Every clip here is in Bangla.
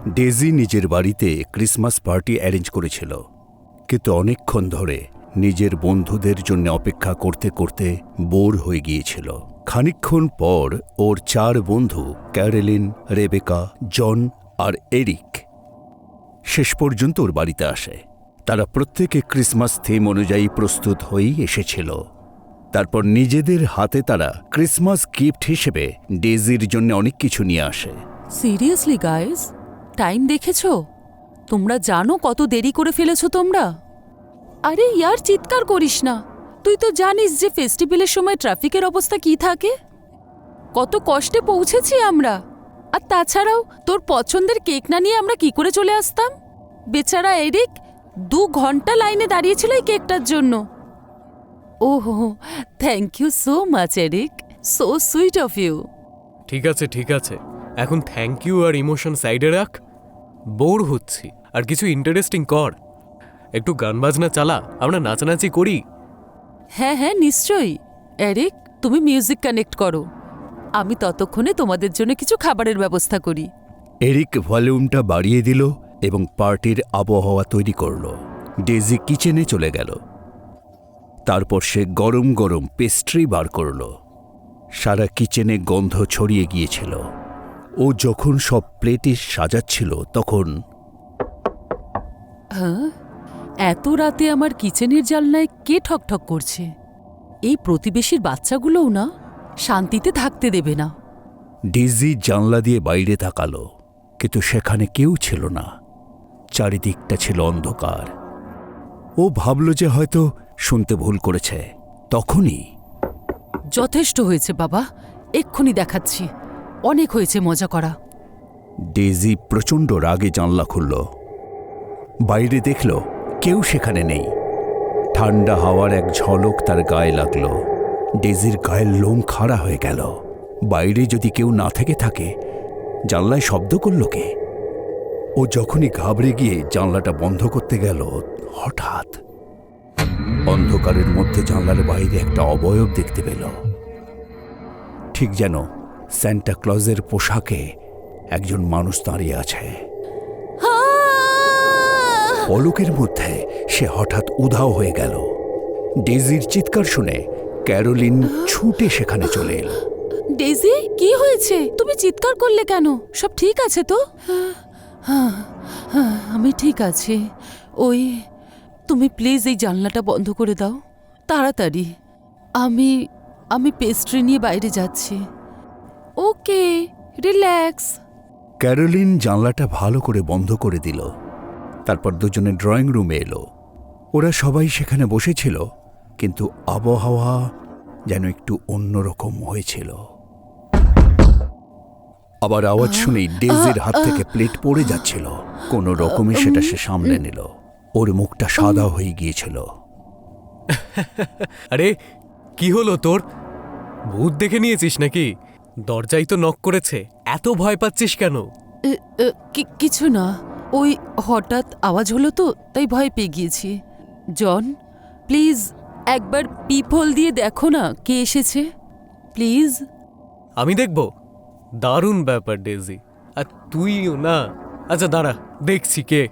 ডেজি নিজের বাড়িতে ক্রিসমাস পার্টি অ্যারেঞ্জ করেছিল, কিন্তু অনেকক্ষণ ধরে নিজের বন্ধুদের জন্য অপেক্ষা করতে করতে বোর হয়ে গিয়েছিল। খানিকক্ষণ পর ওর 4 বন্ধু ক্যারোলিন, রেবেকা, জন আর এরিক শেষ পর্যন্ত ওর বাড়িতে আসে। তারা প্রত্যেকে ক্রিসমাস থিম অনুযায়ী প্রস্তুত হয়েই এসেছিল। তারপর নিজেদের হাতে তারা ক্রিসমাস গিফট হিসেবে ডেজির জন্য অনেক কিছু নিয়ে আসে। সিরিয়াসলি গাইজ, টাইম দেখেছো? তোমরা জানো কত দেরি করে ফেলেছো তোমরা? আরে ইয়ার, চিৎকার করিস না। তুই তো জানিস যে ফেস্টিভ্যালের সময় ট্রাফিকের অবস্থা কি থাকে। কত কষ্টে পৌঁছেছি আমরা। আর তাছাড়াও তোর পছন্দের কেক না নিয়ে আমরা কি করে চলে আসতাম? বেচারা এরিক 2 ঘন্টা লাইনে দাঁড়িয়েছিল এই কেকটার জন্য। ওহো, thank you so much Eric, so sweet of you. ঠিক আছে, এখন থ্যাংক ইউ আর ইমোশন সাইডে রাখ। বোর হচ্ছি, আর কিছু ইন্টারেস্টিং কর। একটু গান বাজনা চালা, আমরা নাচানাচি করি। হ্যাঁ হ্যাঁ, নিশ্চয়ই। এরিক, তুমি মিউজিক কানেক্ট করো, আমি ততক্ষণে তোমাদের জন্য কিছু খাবারের ব্যবস্থা করি। এরিক ভলিউমটা বাড়িয়ে দিল এবং পার্টির আবহাওয়া তৈরি করল। ডেজি কিচেনে চলে গেল। তারপর সে গরম গরম পেস্ট্রি বার করল। সারা কিচেনে গন্ধ ছড়িয়ে গিয়েছিল। ও যখন সব প্লেটে সাজাচ্ছিল তখন হ্যাঁ, এত রাতে আমার কিচেনের জানলায় কে ঠকঠক করছে? এই প্রতিবেশীর বাচ্চাগুলোও না শান্তিতে থাকতে দেবে না। ডেজি জানলা দিয়ে বাইরে তাকালো, কিন্তু সেখানে কেউ ছিল না। চারিদিকটা ছিল অন্ধকার। ও ভাবল যে হয়তো শুনতে ভুল করেছে। তখনই যথেষ্ট হয়েছে বাবা, এক্ষুনি দেখাচ্ছি। অনেক হয়েছে মজা করা। ডেজি প্রচণ্ড রাগে জানলা খুলল। বাইরে দেখল কেউ সেখানে নেই। ঠান্ডা হাওয়ার এক ঝলক তার গায়ে লাগল। ডেজির গায়ের লোম খাড়া হয়ে গেল। বাইরে যদি কেউ না থেকে থাকে, জানলায় শব্দ করল কে? ও যখনই ঘাবড়ে গিয়ে জানলাটা বন্ধ করতে গেল, হঠাৎ অন্ধকারের মধ্যে জানলার বাইরে একটা অবয়ব দেখতে পেল। ঠিক যেন সান্টা ক্লজের পোশাকে একজন মানুষ দাঁড়িয়ে আছে। পলকের মধ্যে সে হঠাৎ উধাও হয়ে গেল। ডেজির চিৎকার শুনে ক্যারোলিন ছুটে সেখানে চলে এলো। ডেজি, কি হয়েছে? তুমি চিৎকার করলে কেন? সব ঠিক আছে তো? আমি ঠিক আছি। ওই, তুমি প্লিজ এই জানলাটা বন্ধ করে দাও তাড়াতাড়ি। আমি পেস্ট্রি নিয়ে বাইরে যাচ্ছি। ওকে, রিল্যাক্স। ক্যারোলিন জানলাটা ভালো করে বন্ধ করে দিল। তারপর দুজনে ড্রয়িং রুমে এলো। ওরা সবাই সেখানে বসেছিল, কিন্তু আবহাওয়া যেন একটু অন্যরকম হয়েছিল। আবার আওয়াজ শুনেই ডেজির হাত থেকে প্লেট পড়ে যাচ্ছিল। কোনো রকমে সেটা সে সামলে নিল। ওর মুখটা সাদা হয়ে গিয়েছিল। আরে, কি হলো তোর? ভূত দেখে নিয়েছিস নাকি? দরজাই তো নক করেছে, এত ভয় পাচ্ছিস কেন? কিছু না, ওই হঠাৎ আওয়াজ হলো তো, তাই ভয় পেয়ে গিয়েছি। জন, প্লিজ একবার পিপল দিয়ে দেখো না কে এসেছে, প্লিজ। আমি দেখব? দারুণ ব্যাপার ডেজি। আর তুইও না? আচ্ছা দাঁড়া, দেখছি কে।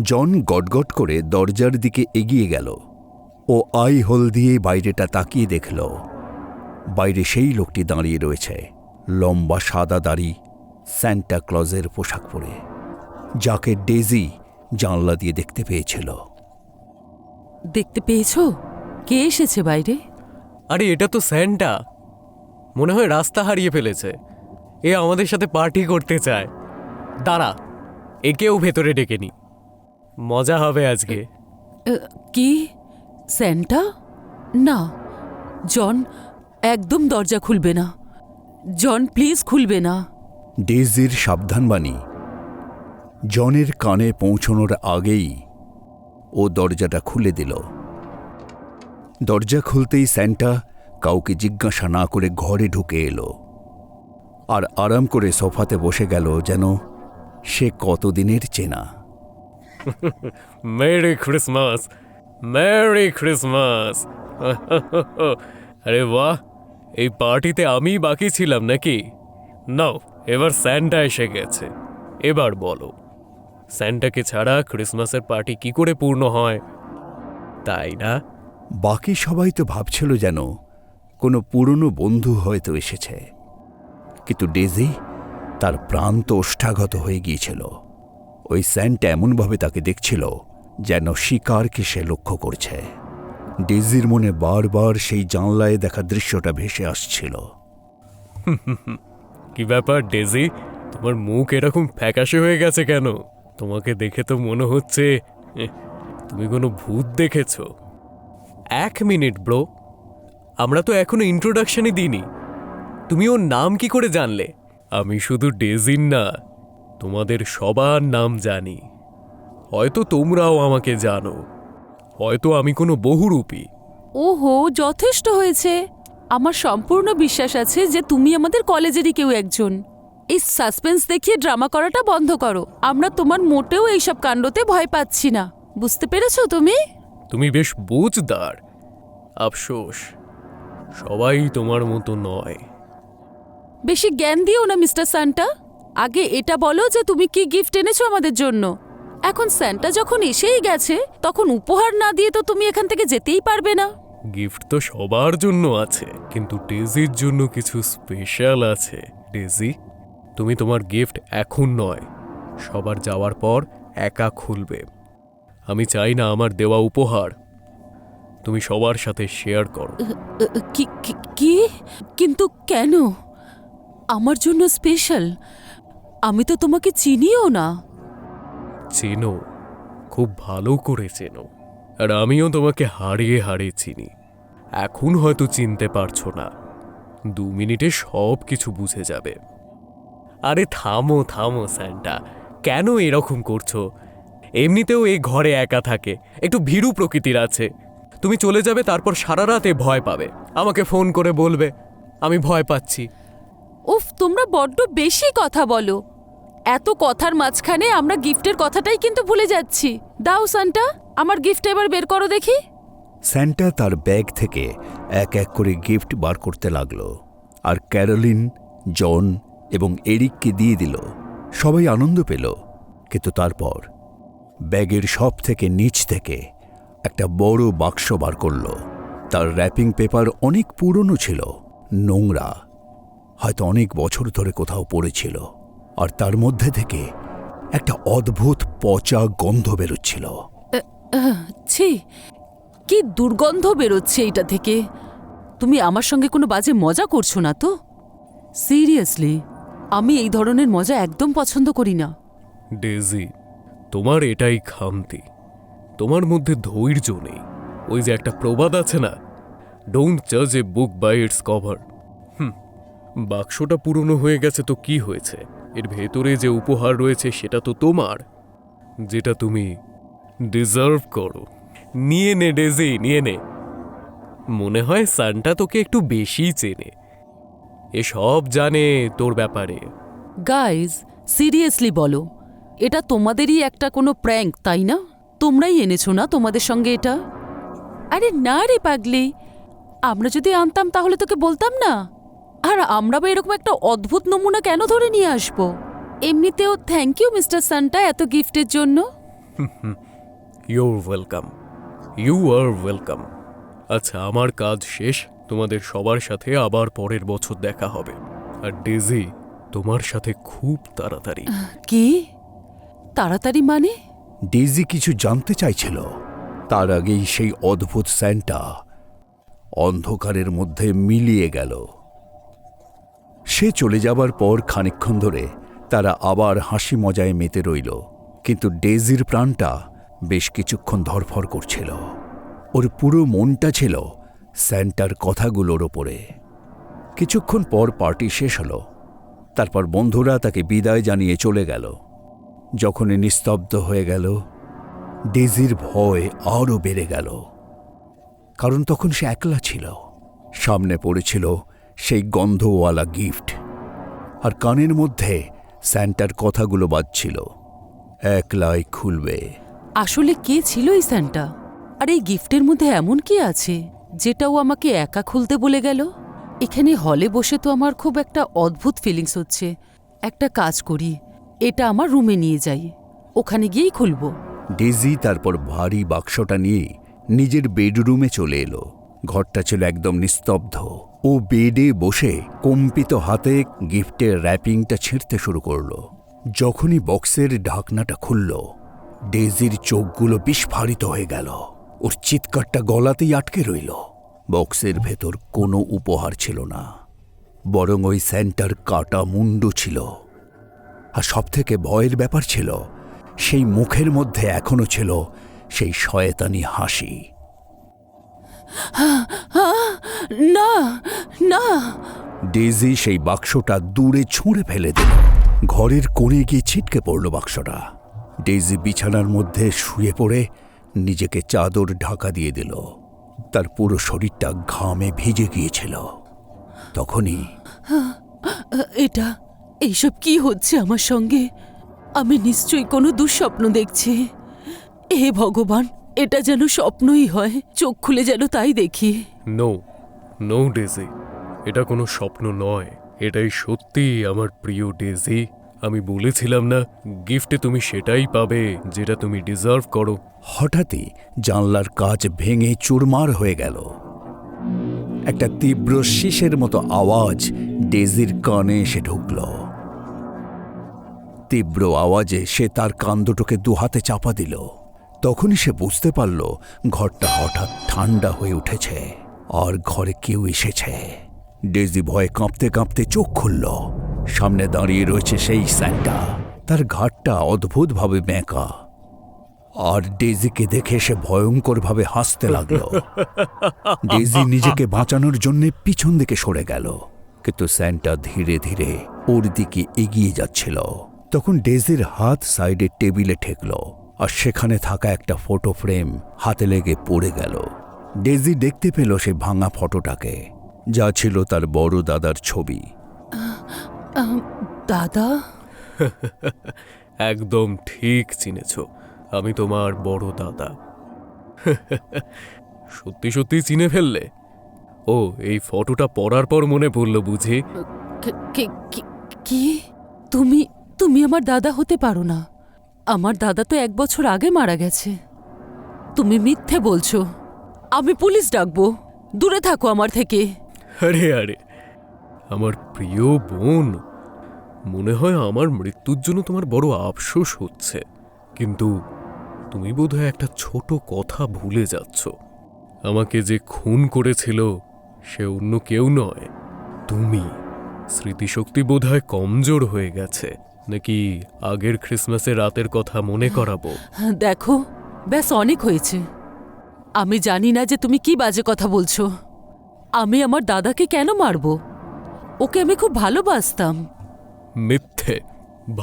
জন গটগট করে দরজার দিকে এগিয়ে গেল। ও আই হোল দিয়ে বাইরেটা তাকিয়ে দেখল। বাইরে সেই লোকটি দাঁড়িয়ে রয়েছে, লম্বা সাদা দাড়ি, সান্টা ক্লজের পোশাক পরে, যাকে ডেজি জানলা দিয়ে দেখতে পেয়েছিল। দেখতে পেয়েছো কে এসেছে বাইরে? আরে এটা তো স্যান্টা। মনে হয় রাস্তা হারিয়ে ফেলেছে। এ আমাদের সাথে পার্টি করতে চায়। দাঁড়া, একেও ভেতরে ডেকে নি, মজা হবে আজকে। কি স্যান্টা? না জন, একদম দরজা খুলবে না। জন প্লিজ খুলবে না। ডেজির সাবধানবাণী জনের কানে পৌঁছনোর আগেই ও দরজাটা খুলে দিল। দরজা খুলতেই স্যান্টা কাউকে জিজ্ঞাসা না করে ঘরে ঢুকে এলো আর আরাম করে সোফাতে বসে গেল, যেন সে কতদিনের চেনা। Merry Christmas, merry Christmas. আরে বাহ, এই পার্টিতে আমি বাকি ছিলাম নাকি? নাও, এবার স্যান্টা এসে গেছে। এবার বলো স্যান্টাকে ছাড়া ক্রিসমাসের পার্টি কি করে পূর্ণ হয়, তাই না? বাকি সবাই তো ভাবছিল যেন কোনো পুরনো বন্ধু হয়তো এসেছে, কিন্তু ডেজি তার প্রাণ তো ওষ্ঠাগত হয়ে গিয়েছিল। ওই স্যান্টা এমনভাবে তাকে দেখছিল যেন শিকারকে সে লক্ষ্য করছে। ডেজির মনে বারবার সেই জানলায় দেখা দৃশ্যটা ভেসে আসছিল। কি ব্যাপার ডেজি, তোমার মুখ এরকম ফ্যাকাশে হয়ে গেছে কেন? তোমাকে দেখে তো মনে হচ্ছে তুমি কোনো ভূত দেখেছো। 1 মিনিট ব্রো, আমরা তো এখনো ইন্ট্রোডাকশনই দিইনি। তুমি ওর নাম কি করে জানলে? আমি শুধু ডেজির না, তোমাদের সবার নাম জানি। হয়তো তোমরাও আমাকে জানো, হয়তো আমি কোনো বহুরূপী। ওহো, যথেষ্ট হয়েছে। আমার সম্পূর্ণ বিশ্বাস আছে যে তুমি আমাদের কলেজেরই কেউ একজন। এই সাসপেন্স দেখিয়ে ড্রামা করাটা বন্ধ করো। আমরা তোমার মোটেও এইসব কাণ্ডতে ভয় পাচ্ছি না, বুঝতে পেরেছো তুমি? তুমি বেশ বুঝদার। আফসোস, সবাই তোমার মতো নয়। বেশি জ্ঞান দিও না মিস্টার সান্টা। আগে এটা বলো যে তুমি কি গিফট এনেছো আমাদের জন্য। এখন স্যান্টা যখন এসেই গেছে, তখন উপহার না দিয়ে তো তুমি এখান থেকে যেতেই পারবে না। গিফট তো সবার জন্য আছে, কিন্তু ডেজির জন্য কিছু স্পেশাল আছে। ডেজি, তুমি তোমার গিফট এখন নয়, সবার যাওয়ার পর একা খুলবে। আমি চাই না আমার দেওয়া উপহার তুমি সবার সাথে শেয়ার করো। কি? কিন্তু কেন? আমার জন্য স্পেশাল? আমি তো তোমাকে চিনিও না। চেনো, খুব ভালো করে চেনো। আর আমিও তোমাকে হারিয়ে হারিয়ে চিনি। এখন হয়তো চিনতে পারছো না, 2 মিনিটে সব কিছু বুঝে যাবে। আরে থামো থামো স্যান্টা, কেন এরকম করছো? এমনিতেও এই ঘরে একা থাকে, একটু ভীরু প্রকৃতির আছে। তুমি চলে যাবে, তারপর সারা রাতে ভয় পাবে, আমাকে ফোন করে বলবে আমি ভয় পাচ্ছি। উফ, তোমরা বড্ড বেশি কথা বলো। এত কথার মাঝখানে আমরা গিফটের কথাটাই কিন্তু ভুলে যাচ্ছি। দাও সান্টা, আমার গিফট এবার বের করো দেখি। স্যান্টা তার ব্যাগ থেকে এক এক করে গিফট বার করতে লাগলো, আর ক্যারোলিন, জন এবং এরিককে দিয়ে দিল। সবাই আনন্দ পেল, কিন্তু তারপর ব্যাগের সব থেকে নিচ থেকে একটা বড় বাক্স বার করল। তার র্যাপিং পেপার অনেক পুরনো ছিল, নোংরা, হয়তো অনেক বছর ধরে কোথাও পড়েছিল। আর তার মধ্যে থেকে একটা অদ্ভুত পচা গন্ধ বেরোচ্ছিল। ছি, কি দুর্গন্ধ বেরোচ্ছে এইটা থেকে। তুমি আমার সঙ্গে কোনো বাজে মজা করছো না তো? সিরিয়াসলি, আমি এই ধরনের মজা একদম পছন্দ করি না। ডেজি, তোমার এটাই খামতি, তোমার মধ্যে ধৈর্য নেই। ওই যে একটা প্রবাদ আছে না, ডোন্ট জাজ এ বুক বাই ইটস কভার। বাক্সটা পুরনো হয়ে গেছে তো কি হয়েছে? এর ভেতরে যে উপহার রয়েছে সেটা তো তোমার, যেটা তুমি ডিজার্ভ করো। নিয়ে নে ডেজি, নিয়ে নে। মনে হয় সান্টা তোকে একটু বেশি চেনে, এসব জানে তোর ব্যাপারে। গাইজ, সিরিয়াসলি বলো, এটা তোমাদেরই একটা কোনো প্র্যাঙ্ক, তাই না? তোমরাই এনেছো না তোমাদের সঙ্গে এটা? আরে না রে পাগলি, আমরা যদি আনতাম তাহলে তোকে বলতাম না। আর আমরা বা এরকম একটা অদ্ভুত নমুনা কেন ধরে নিয়ে আসবো? এমনিতেও থ্যাংক ইউ মিস্টার সান্টা এত গিফটের জন্য। You're welcome, you are welcome. আচ্ছা, আমার কাজ শেষ, তোমাদের সবার সাথে আবার পরের বছর দেখা হবে। আর ডেজি, তোমার সাথে খুব তাড়াতাড়ি। কি তাড়াতাড়ি মানে? ডেজি কিছু জানতে চাইছিল, তার আগেই সেই অদ্ভুত স্যান্টা অন্ধকারের মধ্যে মিলিয়ে গেল। সে চলে যাবার পর খানিকক্ষণ ধরে তারা আবার হাসি মজায় মেতে রইল, কিন্তু ডেজির প্রাণটা বেশ কিছুক্ষণ ধরফর করছিল। ওর পুরো মনটা ছিল স্যান্টার কথাগুলোর ওপরে। কিছুক্ষণ পর পার্টি শেষ হলো, তারপর বন্ধুরা তাকে বিদায় জানিয়ে চলে গেল। যখনই নিস্তব্ধ হয়ে গেল, ডেজির ভয় আরও বেড়ে গেল, কারণ তখন সে একলা ছিল। সামনে পড়েছিল সেই গন্ধওয়ালা গিফট, আর কানের মধ্যে স্যান্টার কথাগুলো বাজছিল, একলাই খুলবে। আসলে কে ছিল এই স্যান্টা? আর এই গিফটের মধ্যে এমন কি আছে যেটাও আমাকে একা খুলতে বলে গেল? এখানে হলে বসে তো আমার খুব একটা অদ্ভুত ফিলিংস হচ্ছে। একটা কাজ করি, এটা আমার রুমে নিয়ে যাই। ওখানে গিয়েই খুলব। ডেজি তারপর ভারী বাক্সটা নিয়ে নিজের বেডরুমে চলে এলো। ঘরটা ছিল একদম নিস্তব্ধ। ও বেডে বসে কম্পিত হাতে গিফটের র্যাপিংটা ছিঁড়তে শুরু করলো। যখনই বক্সের ঢাকনাটা খুলল, ডেজির চোখগুলো বিস্ফারিত হয়ে গেল। ওর চিৎকারটা গলাতেই আটকে রইল। বক্সের ভেতর কোনো উপহার ছিল না, বরং ওই স্যান্টার কাটা মুন্ডু ছিল। আর সবথেকে ভয়ের ব্যাপার ছিল, সেই মুখের মধ্যে এখনো ছিল সেই শয়তানি হাসি। না না, ডেজি সেই বাক্সটা দূরে ছুঁড়ে ফেলে দিল। ঘরের কোণে গিয়ে ছিটকে পড়ল বাক্সটা। ডেজি বিছানার মধ্যে শুয়ে পড়ে নিজেকে চাদর ঢাকা দিয়ে দিল। তার পুরো শরীরটা ঘামে ভিজে গিয়েছিল। তখনই এটা এইসব কি হচ্ছে আমার সঙ্গে? আমি নিশ্চয়ই কোনো দুঃস্বপ্ন দেখছি। হে ভগবান, এটা যেন স্বপ্নই হয়। চোখ খুলে যেন তাই দেখি। নো নো ডেজি, এটা কোনো স্বপ্ন নয়, এটাই সত্যি আমার প্রিয় ডেজি। আমি বলেছিলাম না, গিফটে তুমি সেটাই পাবে যেটা তুমি ডিজার্ভ করো। হঠাৎই জানলার কাচ ভেঙে চুরমার হয়ে গেল। একটা তীব্র শীষের মতো আওয়াজ ডেজির কানে এসে ঢুকল। তীব্র আওয়াজে সে তার কান দুটোকে দুহাতে চাপা দিল। তখনই সে বুঝতে পারল ঘরটা হঠাৎ ঠান্ডা হয়ে উঠেছে আর ঘরে কেউ এসেছে। ডেজি ভয়ে কাঁপতে কাঁপতে চোখ খুলল। সামনে দাঁড়িয়ে রয়েছে সেই স্যান্টা। তার ঘাটটা অদ্ভুতভাবে বেঁকা, আর ডেজিকে দেখে সে ভয়ঙ্করভাবে হাসতে লাগলো। ডেজি নিজেকে বাঁচানোর জন্য পিছন দিকে সরে গেল, কিন্তু স্যান্টা ধীরে ধীরে ওর দিকে এগিয়ে যাচ্ছিল। তখন ডেজির হাত সাইডে টেবিলে ঠেকল, আর সেখানে থাকা একটা ফটো ফ্রেম হাতে লেগে পড়ে গেল। ডেজি দেখতে পেল সেই ভাঙা ফটোটাকে, যা ছিল তার বড় দাদার ছবি। দাদা? একদম ঠিক চিনেছ, আমি তোমার বড় দাদা। সত্যি সত্যি চিনে ফেললে? ও, এই ফটোটা পড়ার পর মনে পড়ল বুঝি? কি? তুমি তুমি আমার দাদা হতে পারো না। আমার দাদা তো 1 বছর আগে মারা গেছে। তুমি মিথ্যে বলছো। আমি পুলিশ ডাকবো। দূরে থাকো আমার থেকে। আরে আরে, আমার প্রিয় বোন, মনে হয় আমার মৃত্যুর জন্য তোমার বড় আফসোস হচ্ছে, কিন্তু তুমি বোধহয় একটা ছোট কথা ভুলে যাচ্ছ। আমাকে যে খুন করেছিল সে অন্য কেউ নয়, তুমি। স্মৃতিশক্তি বোধহয় কমজোর হয়ে গেছে, নাকি আগের ক্রিসমাসের রাতের কথা মনে করাবো? দেখো, ব্যাস অনেক হয়েছে। আমি জানি না যে তুমি কি বাজে কথা বলছো। আমি আমার দাদাকে কেন মারবো? ওকে আমি খুব ভালোবাসতাম। মিথ্যে।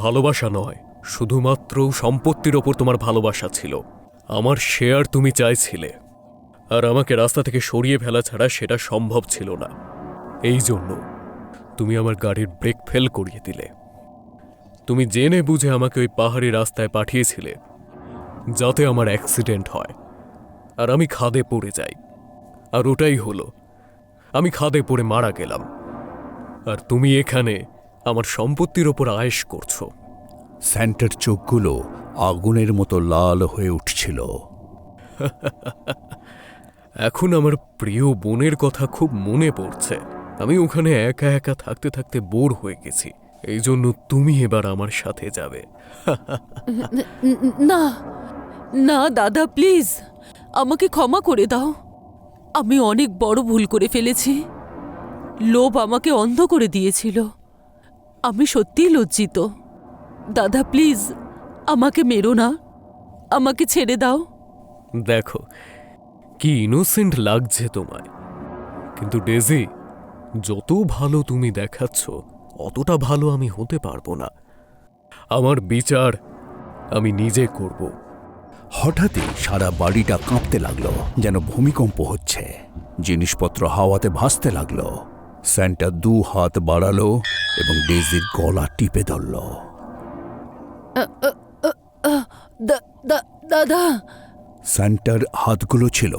ভালোবাসা নয়, শুধুমাত্র সম্পত্তির ওপর তোমার ভালোবাসা ছিল। আমার শেয়ার তুমি চাইছিলে, আর আমাকে রাস্তা থেকে সরিয়ে ফেলা ছাড়া সেটা সম্ভব ছিল না। এই জন্য তুমি আমার গাড়ির ব্রেক ফেল করিয়ে দিলে। তুমি জেনে বুঝে আমাকে ওই পাহাড়ি রাস্তায় পাঠিয়েছিলে যাতে আমার অ্যাক্সিডেন্ট হয় আর আমি খাদে পড়ে যাই। আর ওটাই হলো, আমি খাদে পড়ে মারা গেলাম, আর তুমি এখানে আমার সম্পত্তির ওপর আয়েশ করছো। স্যান্টার চোখগুলো আগুনের মতো লাল হয়ে উঠছিল। এখন আমার প্রিয় বোনের কথা খুব মনে পড়ছে। আমি ওখানে একা একা থাকতে থাকতে বোর হয়ে গেছি, এই জন্য তুমি এবার আমার সাথে যাবে। না না দাদা, প্লিজ আমাকে ক্ষমা করে দাও। আমি অনেক বড় ভুল করে ফেলেছি। লোভ আমাকে অন্ধ করে দিয়েছিল। আমি সত্যিই লজ্জিত। দাদা প্লিজ আমাকে মেরো না, আমাকে ছেড়ে দাও। দেখো কি ইনোসেন্ট লাগছে তোমায়, কিন্তু ডেজি, যত ভালো তুমি দেখাচ্ছ অতটা ভালো আমি হতে পারবো না। আমার বিচার আমি নিজে করব। হঠাৎই সারা বাড়িটা কাঁপতে লাগলো, যেন ভূমিকম্প হচ্ছে। জিনিসপত্র হাওয়াতে ভাসতে লাগলো। স্যান্টা 2 হাত বাড়ালো এবং ডেজির গলা টিপে ধরল। দাদা। স্যান্টার হাতগুলো ছিল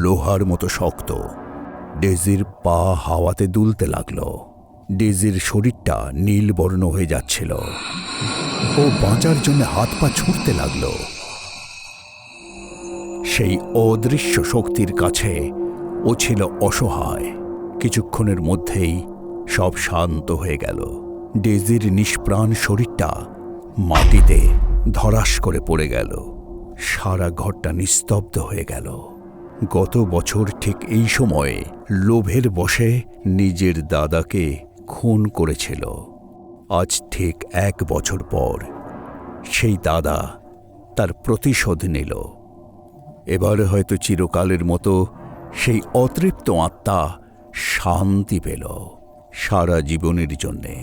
লোহার মতো শক্ত। ডেজির পা হাওয়াতে দুলতে লাগলো। ডেজির শরীরটা নীল বর্ণ হয়ে যাচ্ছিল। ও বাঁচার জন্য হাত পা ছুটতে লাগল। সেই অদৃশ্য শক্তির কাছে ও ছিল অসহায়। কিছুক্ষণের মধ্যেই সব শান্ত হয়ে গেল। ডেজির নিষ্প্রাণ শরীরটা মাটিতে ধরাস করে পড়ে গেল। সারা ঘরটা নিস্তব্ধ হয়ে গেল। গত বছর ঠিক এই সময়ে লোভের বশে নিজের দাদাকে খুন করেছিল। আজ ঠিক 1 বছর পর সেই দাদা তার প্রতিশোধ নিল। এবার হয়তো চিরকালের মতো সেই অতৃপ্ত আত্মা শান্তি পেল সারা জীবনের জন্যে।